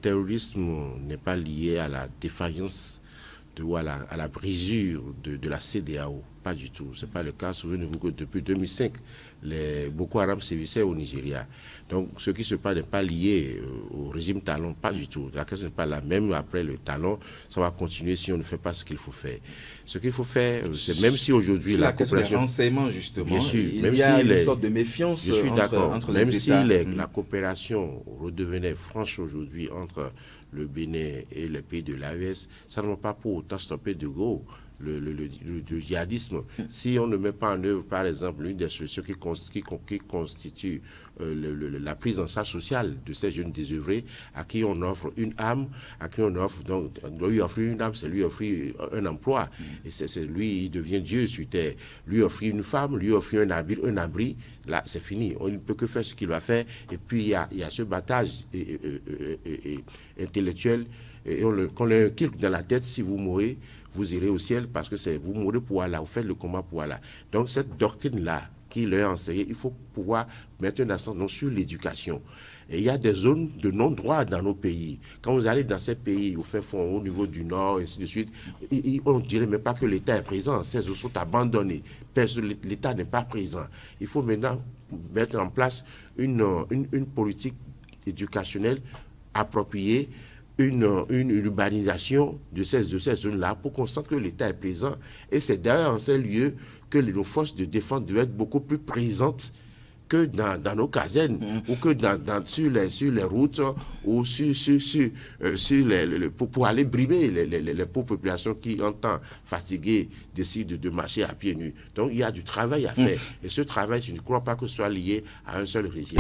terrorisme n'est pas lié à la défaillance ou à la brisure de la CEDEAO. Pas du tout. Ce n'est pas le cas. Souvenez-vous que depuis 2005, les Boko Haram sévissaient au Nigeria. Donc, ce qui se passe n'est pas lié au régime Talon, pas du tout. La question n'est pas la même. Après le Talon, ça va continuer si on ne fait pas ce qu'il faut faire. Ce qu'il faut faire, c'est même si aujourd'hui la coopération... des renseignements, justement, bien sûr, il y a une sorte de méfiance entre les États. Même si la coopération redevenait franche aujourd'hui entre le Bénin et les pays de l'AES, ça ne va pas pour autant stopper de go le djihadisme. Si on ne met pas en œuvre, par exemple, l'une des solutions qui constitue la prise en charge sociale de ces jeunes désœuvrés, à qui on offre une âme, à qui on offre, donc, lui offrir une âme, c'est lui offrir un emploi. Et c'est lui, il devient Dieu sur terre. Lui offrir une femme, lui offrir un abri, là, c'est fini. On ne peut que faire ce qu'il va faire. Et puis, il y a ce battage intellectuel. Et qu'on le kill dans la tête, si vous mourrez, vous irez au ciel parce que vous mourrez pour Allah, vous faites le combat pour Allah. Donc cette doctrine-là qui leur a enseigné, il faut pouvoir mettre un accent sur l'éducation. Et il y a des zones de non-droit dans nos pays. Quand vous allez dans ces pays, au fin fond, au niveau du Nord, et ainsi de suite, on ne dirait même pas que l'État est présent. Ces zones sont abandonnées. L'État n'est pas présent. Il faut maintenant mettre en place une politique éducationnelle appropriée, une urbanisation de ces zones-là pour qu'on sente que l'État est présent. Et c'est d'ailleurs en ces lieux que nos forces de défense doivent être beaucoup plus présentes que dans nos casernes ou que sur les routes ou pour aller brimer les pauvres populations qui, en temps fatiguées, décident de marcher à pieds nus. Donc il y a du travail à faire. Et ce travail, je ne crois pas que ce soit lié à un seul régime.